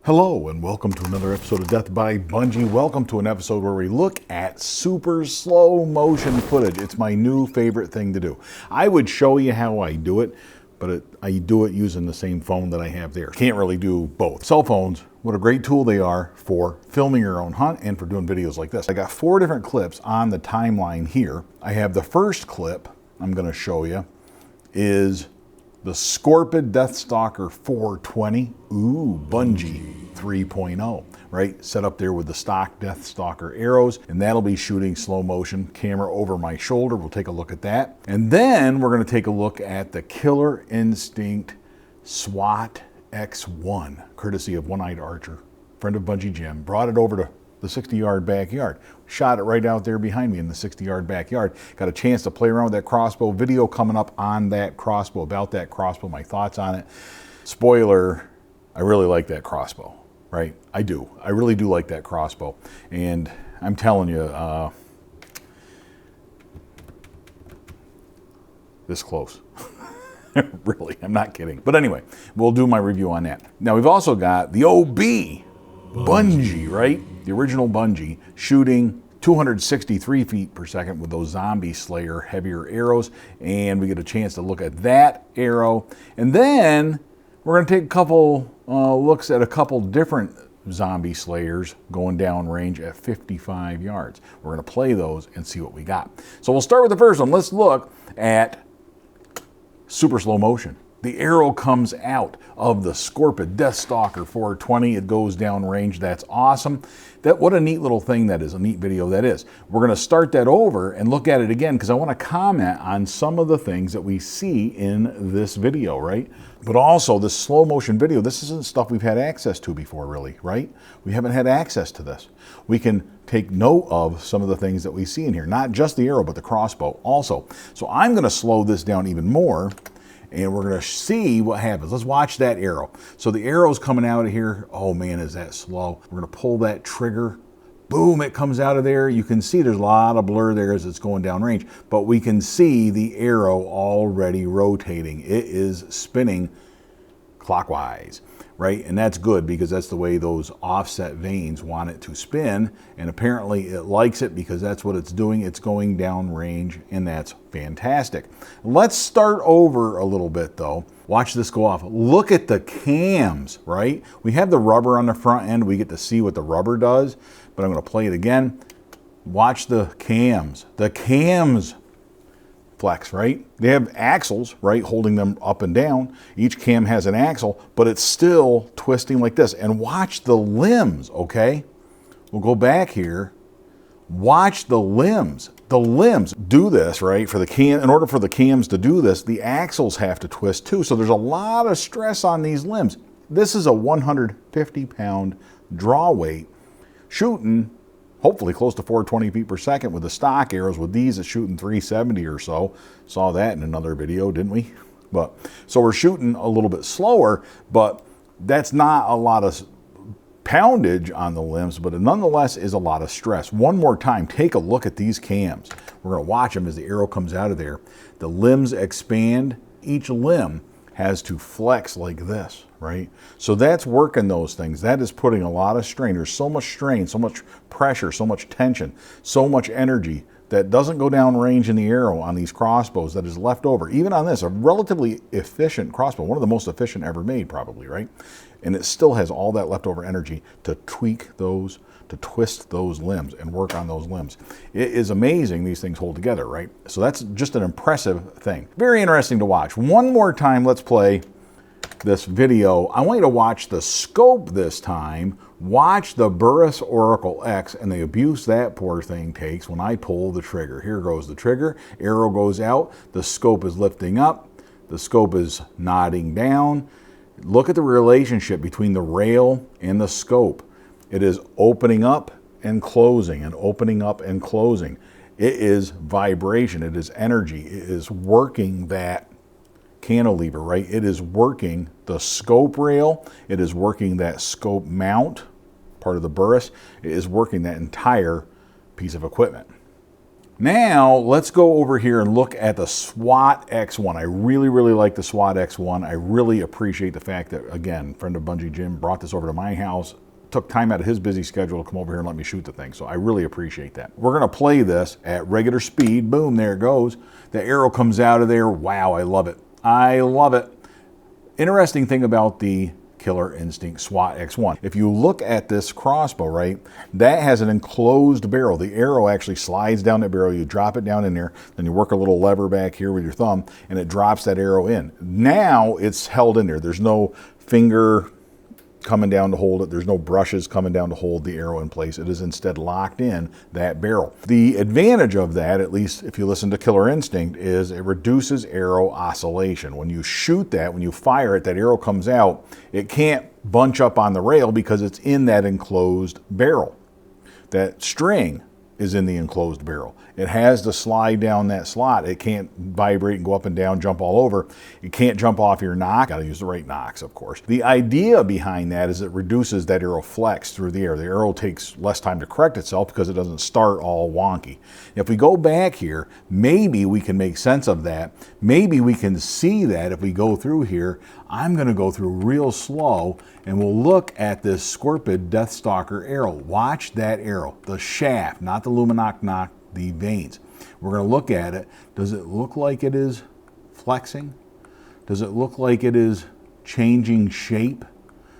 Hello and welcome to another episode of Death by Bungie. Welcome to an episode where we look at super slow motion footage. It's my new favorite thing to do. I would show you how I do it, but I do it using the same phone that I have there. Can't really do both. Cell phones, what a great tool they are for filming your own hunt and for doing videos like this. I got 4 different clips on the timeline here. I have the first clip I'm going to show you is the Scorpyd Deathstalker 420, Bunjie 3.0, right? Set up there with the stock Deathstalker arrows, and that'll be shooting slow motion, camera over my shoulder. We'll take a look at that. And then we're gonna take a look at the Killer Instinct Swat X1, courtesy of One-Eyed Archer, friend of Bunjie Jim, brought it over to the 60-yard backyard. Shot it right out there behind me in the 60-yard backyard. Got a chance to play around with that crossbow. Video coming up on that crossbow, about that crossbow, my thoughts on it. Spoiler, I really like that crossbow, right? I do. I really do like that crossbow. And I'm telling you, this close. Really, I'm not kidding. But anyway, we'll do my review on that. Now, we've also got the OB Bunjie, right? The original Bunjie, shooting 263 feet per second with those Zombie Slayer heavier arrows. And we get a chance to look at that arrow. And then we're going to take a couple looks at a couple different Zombie Slayers going down range at 55 yards. We're going to play those and see what we got. So we'll start with the first one. Let's look at super slow motion. The arrow comes out of the Scorpyd Deathstalker 420. It goes down range. That's awesome. What a neat little thing that is, a neat video that is. We're going to start that over and look at it again because I want to comment on some of the things that we see in this video, right? But also this slow motion video, this isn't stuff we've had access to before, really, right? We haven't had access to this. We can take note of some of the things that we see in here, not just the arrow, but the crossbow also. So I'm going to slow this down even more, and we're going to see what happens. Let's watch that arrow. So the arrow's coming out of here. Oh man, is that slow. We're going to pull that trigger. Boom, it comes out of there. You can see there's a lot of blur there as it's going down range, but we can see the arrow already rotating. It is spinning clockwise, right? And that's good because that's the way those offset vanes want it to spin. And apparently it likes it because that's what it's doing. It's going down range, and that's fantastic. Let's start over a little bit though. Watch this go off. Look at the cams, right? We have the rubber on the front end. We get to see what the rubber does, but I'm going to play it again. Watch the cams. The cams flex, right? They have axles, right, holding them up and down. Each cam has an axle, but it's still twisting like this. And watch the limbs, okay? We'll go back here. Watch the limbs. The limbs do this, right? For the cam, in order for the cams to do this, the axles have to twist too. So there's a lot of stress on these limbs. This is a 150-pound draw weight shooting hopefully close to 420 feet per second with the stock arrows. With these, it's shooting 370 or so. Saw that in another video, didn't we? But so we're shooting a little bit slower, but that's not a lot of poundage on the limbs, but it nonetheless is a lot of stress. One more time, take a look at these cams. We're going to watch them as the arrow comes out of there. The limbs expand. Each limb has to flex like this, right? So that's working those things. That is putting a lot of strain. There's so much strain, so much pressure, so much tension, so much energy that doesn't go down range in the arrow on these crossbows that is left over. Even on this, a relatively efficient crossbow, one of the most efficient ever made probably, right? And it still has all that leftover energy to tweak those, to twist those limbs and work on those limbs. It is amazing these things hold together, right? So that's just an impressive thing. Very interesting to watch. One more time, let's play this video. I want you to watch the scope this time. Watch the Burris Oracle X and the abuse that poor thing takes when I pull the trigger. Here goes the trigger, arrow goes out, the scope is lifting up, the scope is nodding down. Look at the relationship between the rail and the scope. It is opening up and closing and opening up and closing. It is vibration, it is energy, it is working that cantilever, right? It is working the scope rail, it is working that scope mount, part of the Burris, it is working that entire piece of equipment. Now, let's go over here and look at the Swat X1. I really, really like the Swat X1. I really appreciate the fact that, again, friend of Bunjie Jim brought this over to my house, took time out of his busy schedule to come over here and let me shoot the thing. So I really appreciate that. We're gonna play this at regular speed. Boom, there it goes. The arrow comes out of there. Wow, I love it. I love it. Interesting thing about the Killer Instinct Swat X1. If you look at this crossbow, right, that has an enclosed barrel. The arrow actually slides down that barrel. You drop it down in there, then you work a little lever back here with your thumb, and it drops that arrow in. Now it's held in there. There's no finger coming down to hold it. There's no brushes coming down to hold the arrow in place. It is instead locked in that barrel. The advantage of that, at least if you listen to Killer Instinct, is it reduces arrow oscillation. When you shoot that, when you fire it, that arrow comes out, it can't bunch up on the rail because it's in that enclosed barrel. That string is in the enclosed barrel. It has to slide down that slot. It can't vibrate and go up and down, jump all over. It can't jump off your nock. Gotta use the right nocks, of course. The idea behind that is it reduces that arrow flex through the air. The arrow takes less time to correct itself because it doesn't start all wonky. If we go back here, maybe we can make sense of that. Maybe we can see that if we go through here. I'm gonna go through real slow and we'll look at this Scorpyd Deathstalker arrow. Watch that arrow, the shaft, not the luminoc knock, the veins. We're going to look at it. Does it look like it is flexing? Does it look like it is changing shape,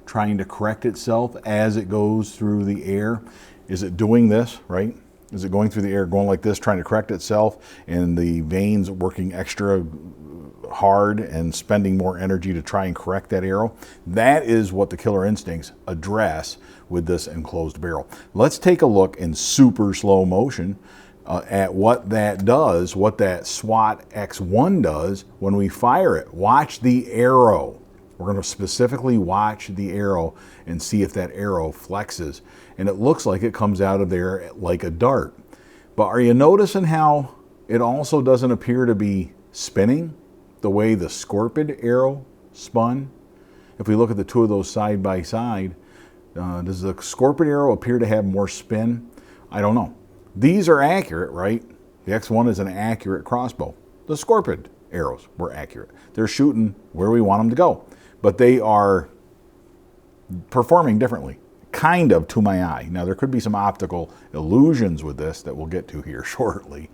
trying to correct itself as it goes through the air? Is it doing this, right? Is it going through the air, going like this, trying to correct itself, and the veins working extra hard and spending more energy to try and correct that arrow? That is what the Killer Instincts address with this enclosed barrel. Let's take a look in super slow motion at what that does, what that Swat X1 does when we fire it. Watch the arrow. We're going to specifically watch the arrow and see if that arrow flexes. And it looks like it comes out of there like a dart. But are you noticing how it also doesn't appear to be spinning the way the Scorpyd arrow spun? If we look at the two of those side by side, does the Scorpyd arrow appear to have more spin? I don't know. These are accurate, right? The X1 is an accurate crossbow. The Scorpyd arrows were accurate. They're shooting where we want them to go, but they are performing differently, kind of to my eye. Now, there could be some optical illusions with this that we'll get to here shortly.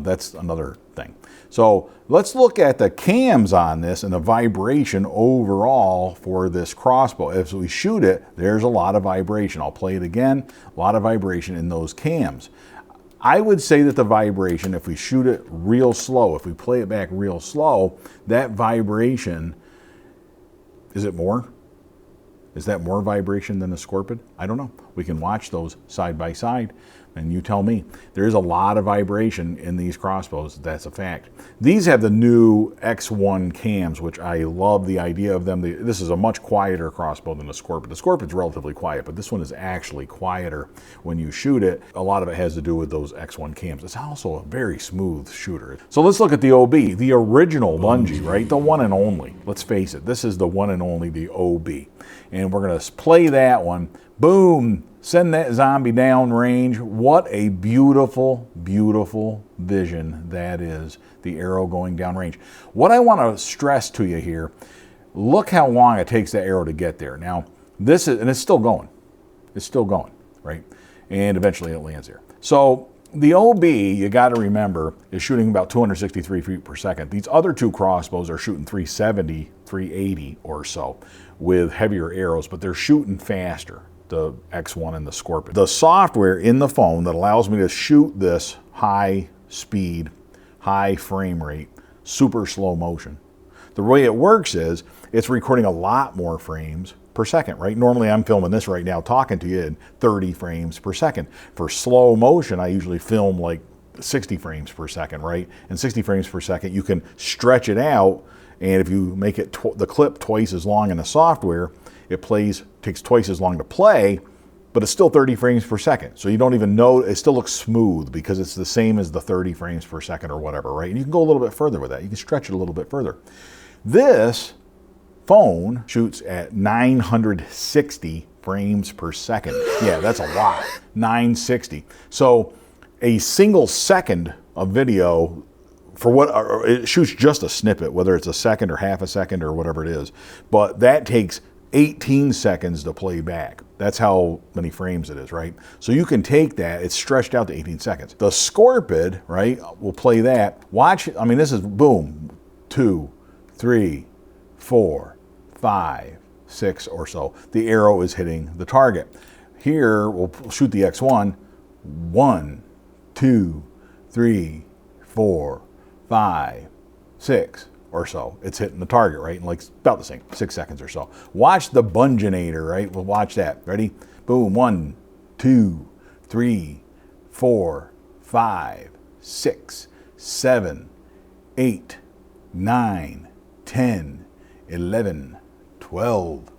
That's another thing. So let's look at the cams on this and the vibration overall for this crossbow. As we shoot it, there's a lot of vibration. I'll play it again. A lot of vibration in those cams. I would say that the vibration, if we shoot it real slow, if we play it back real slow, that vibration, is it more? Is that more vibration than the Scorpyd? I don't know. We can watch those side by side and you tell me. There is a lot of vibration in these crossbows. That's a fact. These have the new X1 cams, which I love the idea of them. This is a much quieter crossbow than the Scorpyd. The Scorpyd's relatively quiet, but this one is actually quieter when you shoot it. A lot of it has to do with those X1 cams. It's also a very smooth shooter. So let's look at the OB, the original Bunjie, right? The one and only. Let's face it, this is the one and only, the OB. And we're gonna play that one. Boom, send that zombie down range. What a beautiful, beautiful vision that is, the arrow going down range. What I want to stress to you here, look how long it takes that arrow to get there. Now, this is, and it's still going. It's still going, right? And eventually it lands there. So the OB, you got to remember, is shooting about 263 feet per second. These other two crossbows are shooting 370, 380 or so with heavier arrows, but they're shooting faster, the X1 and the Scorpyd. The software in the phone that allows me to shoot this high speed, high frame rate, super slow motion. The way it works is it's recording a lot more frames per second, right? Normally I'm filming this right now, talking to you in 30 frames per second. For slow motion, I usually film like 60 frames per second, right? And 60 frames per second, you can stretch it out, and if you make it the clip twice as long in the software, it takes twice as long to play, but it's still 30 frames per second. So you don't even know, it still looks smooth because it's the same as the 30 frames per second or whatever, right? And you can go a little bit further with that. You can stretch it a little bit further. This phone shoots at 960 frames per second. Yeah, that's a lot, 960. So a single second of video for what, it shoots just a snippet, whether it's a second or half a second or whatever it is, but that takes 18 seconds to play back. That's how many frames it is, right? So you can take that, it's stretched out to 18 seconds. The Scorpyd, right, we'll play that. Watch, I mean, this is boom, 2, 3, 4, 5, 6 or so. The arrow is hitting the target. Here, we'll shoot the X1, 1, 2, 3, 4, 5, 6 or so. It's hitting the target, right? And like about the same, 6 seconds or so. Watch the Bunjinator, right? We'll watch that. Ready? Boom, 1, 2, 3, 4, 5, 6, 7, 8, 9, 10, 11, 12,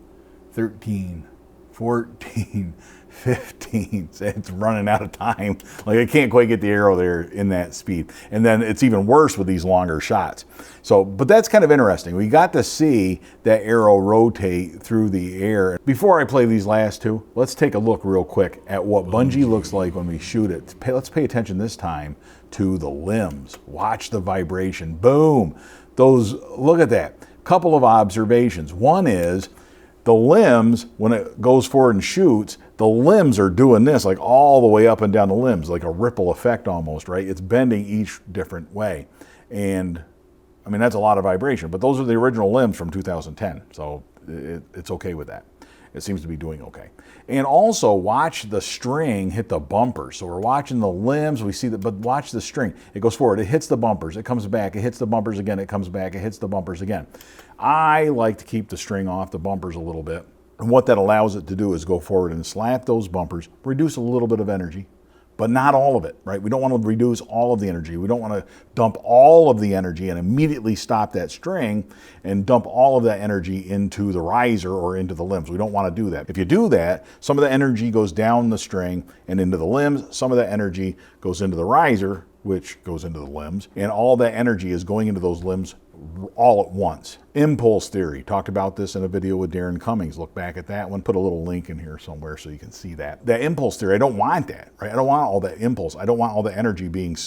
13, 14, 15. It's running out of time. Like I can't quite get the arrow there in that speed. And then it's even worse with these longer shots. So, but that's kind of interesting. We got to see that arrow rotate through the air. Before I play these last two, let's take a look real quick at what Bunjie looks like when we shoot it. Let's pay attention this time to the limbs. Watch the vibration. Boom. Those, look at that. Couple of observations. One is the limbs, when it goes forward and shoots, the limbs are doing this like all the way up and down the limbs, like a ripple effect almost, right? It's bending each different way. And I mean, that's a lot of vibration, but those are the original limbs from 2010. So it's okay with that. It seems to be doing okay. And also watch the string hit the bumpers. So we're watching the limbs, we see that, but watch the string. It goes forward, it hits the bumpers, it comes back, it hits the bumpers again, it comes back, it hits the bumpers again. I like to keep the string off the bumpers a little bit. And what that allows it to do is go forward and slap those bumpers, reduce a little bit of energy, but not all of it, right? We don't want to reduce all of the energy. We don't want to dump all of the energy and immediately stop that string and dump all of that energy into the riser or into the limbs. We don't want to do that. If you do that, some of the energy goes down the string and into the limbs. Some of that energy goes into the riser, which goes into the limbs, and all that energy is going into those limbs all at once. Impulse theory. Talked about this in a video with Darren Cummings. Look back at that one. Put a little link in here somewhere so you can see that. That impulse theory, I don't want that, right? I don't want all that impulse. I don't want all the energy being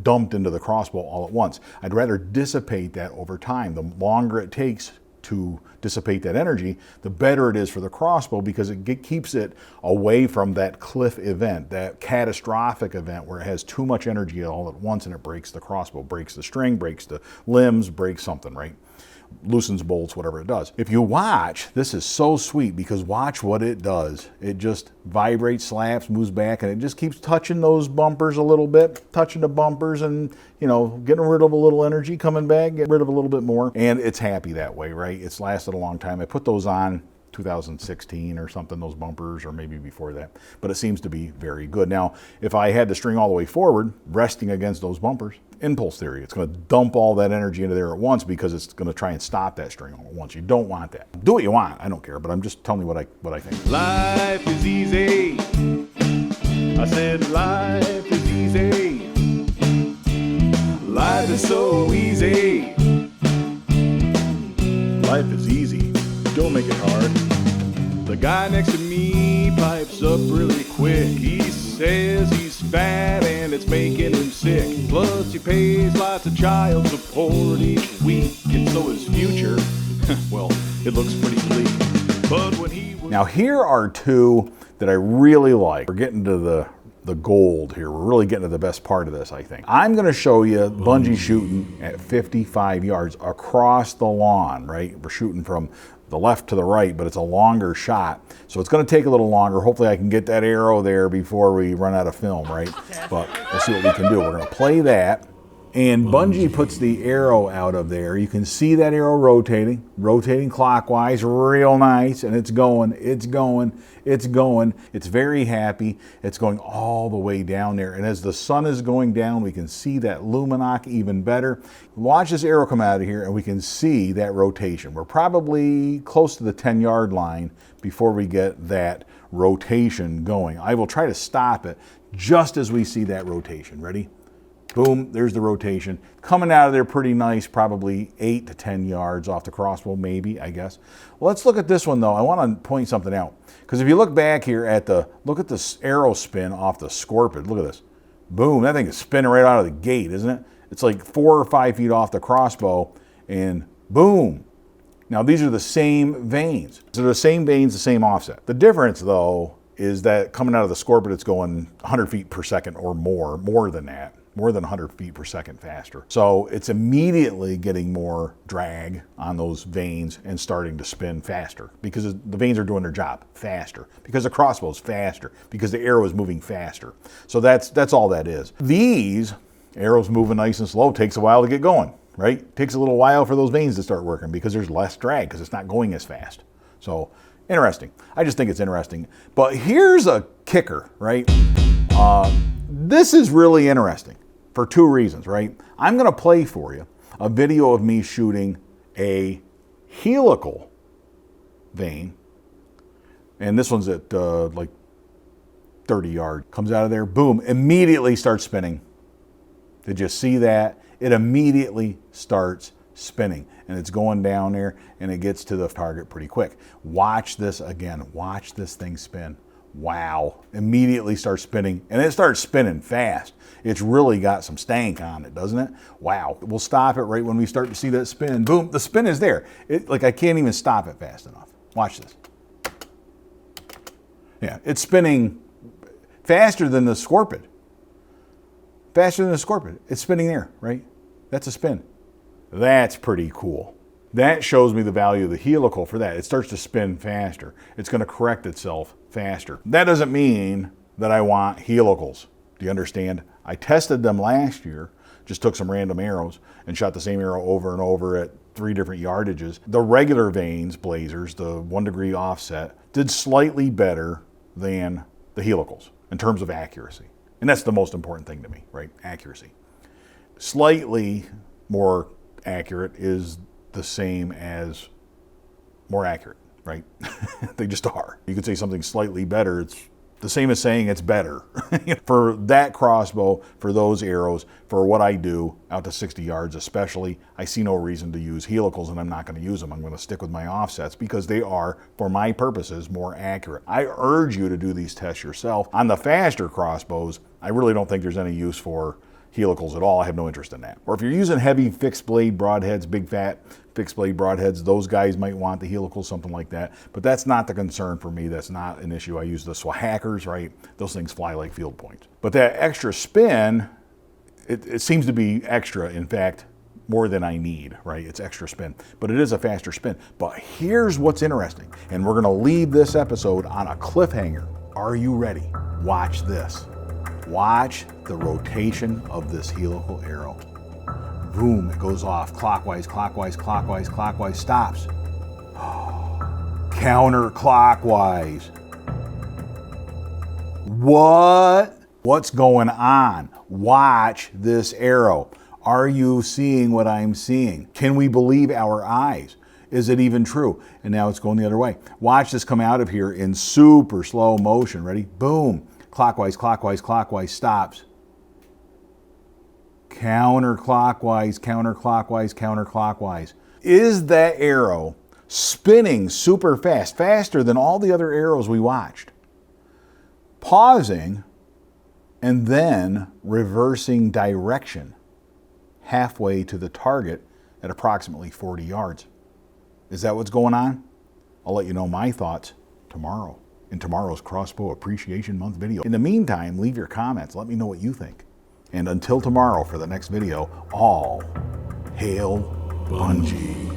dumped into the crossbow all at once. I'd rather dissipate that over time. The longer it takes to dissipate that energy, the better it is for the crossbow because it keeps it away from that cliff event, that catastrophic event where it has too much energy all at once and it breaks the crossbow, breaks the string, breaks the limbs, breaks something, right? Loosens bolts, whatever it does. If you watch, this is so sweet because watch what it does. It just vibrates, slaps, moves back, and it just keeps touching those bumpers a little bit, touching the bumpers and, you know, getting rid of a little energy, coming back, getting rid of a little bit more. And it's happy that way, right? It's lasted a long time. I put those on 2016 or something, those bumpers, or maybe before that, but it seems to be very good. Now, if I had the string all the way forward, resting against those bumpers, impulse theory, it's going to dump all that energy into there at once because it's going to try and stop that string all at once. You don't want that. Do what you want, I don't care, but I'm just telling you what I think. Life is easy. I said life is easy. Life is so easy. Life is easy. Don't make it hard. The guy next to me pipes up really quick. He says he's fat and it's making him sick. Plus he pays lots of child support each week. And so his future, well, it looks pretty bleak. But when he was... Now here are two that I really like. We're getting to the gold here. We're really getting to the best part of this, I think. I'm going to show you Bunjie shooting at 55 yards across the lawn, right? We're shooting from the left to the right, but it's a longer shot. So it's going to take a little longer. Hopefully I can get that arrow there before we run out of film, right? But we'll see what we can do. We're going to play that. And Bunjie puts the arrow out of there. You can see that arrow rotating clockwise, real nice, and it's going. It's very happy. It's going all the way down there. And as the sun is going down, we can see that luminoc even better. Watch this arrow come out of here and we can see that rotation. We're probably close to the 10-yard line before we get that rotation going. I will try to stop it just as we see that rotation. Ready? Boom, there's the rotation. Coming out of there pretty nice, probably 8 to 10 yards off the crossbow, maybe, I guess. Well, let's look at this one though. I want to point something out. Because if you look back here at look at the arrow spin off the Scorpyd. Look at this. Boom, that thing is spinning right out of the gate, isn't it? It's like 4 or 5 feet off the crossbow, and boom. Now these are the same vanes. So the same vanes, the same offset. The difference though is that coming out of the Scorpyd, it's going 100 feet per second or more than that. More than 100 feet per second faster. So it's immediately getting more drag on those vanes and starting to spin faster because the vanes are doing their job faster, because the crossbow's faster, because the arrow is moving faster. So that's all that is. These arrows moving nice and slow takes a while to get going, right? It takes a little while for those vanes to start working because there's less drag because it's not going as fast. So interesting. I just think it's interesting. But here's a kicker, right? This is really interesting for 2 reasons, right? I'm gonna play for you a video of me shooting a helical vane, and this one's at like 30 yards. Comes out of there, boom, immediately starts spinning. Did you see that? It immediately starts spinning, and it's going down there, and it gets to the target pretty quick. Watch this again. Watch this thing spin. Wow, immediately starts spinning, and it starts spinning fast. It's really got some stank on it, doesn't it? Wow, we'll stop it right when we start to see that spin. Boom, the spin is there. Like I can't even stop it fast enough. Watch this. Yeah, it's spinning faster than the Scorpyd. Faster than the Scorpyd. It's spinning there, right? That's a spin. That's pretty cool. That shows me the value of the helical for that. It starts to spin faster. It's going to correct itself faster. That doesn't mean that I want helicals. Do you understand? I tested them last year, just took some random arrows and shot the same arrow over and over at 3 different yardages. The regular vanes, blazers, the 1 degree offset, did slightly better than the helicals in terms of accuracy. And that's the most important thing to me, right? Accuracy. Slightly more accurate is the same as more accurate, right? They just are. You could say something slightly better. It's the same as saying it's better. For that crossbow, for those arrows, for what I do out to 60 yards especially, I see no reason to use helicals, and I'm not going to use them. I'm going to stick with my offsets because they are, for my purposes, more accurate. I urge you to do these tests yourself. On the faster crossbows, I really don't think there's any use for helicals at all. I have no interest in that. Or if you're using heavy fixed blade broadheads, big fat fixed blade broadheads, those guys might want the helicals, something like that. But that's not the concern for me. That's not an issue. I use the Swat hackers, right? Those things fly like field points. But that extra spin, it seems to be extra, in fact, more than I need, right? It's extra spin, but it is a faster spin. But here's what's interesting, and we're gonna leave this episode on a cliffhanger. Are you ready? Watch this. Watch the rotation of this helical arrow. Boom, it goes off clockwise, clockwise, clockwise, clockwise, stops. Counterclockwise. What? What's going on? Watch this arrow. Are you seeing what I'm seeing? Can we believe our eyes? Is it even true? And now it's going the other way. Watch this come out of here in super slow motion. Ready? Boom. Clockwise, clockwise, clockwise, stops. Counterclockwise, counterclockwise, counterclockwise. Is that arrow spinning super fast, faster than all the other arrows we watched? Pausing and then reversing direction halfway to the target at approximately 40 yards. Is that what's going on? I'll let you know my thoughts tomorrow in tomorrow's Crossbow Appreciation Month video. In the meantime, leave your comments. Let me know what you think. And until tomorrow for the next video, all hail Bunjie.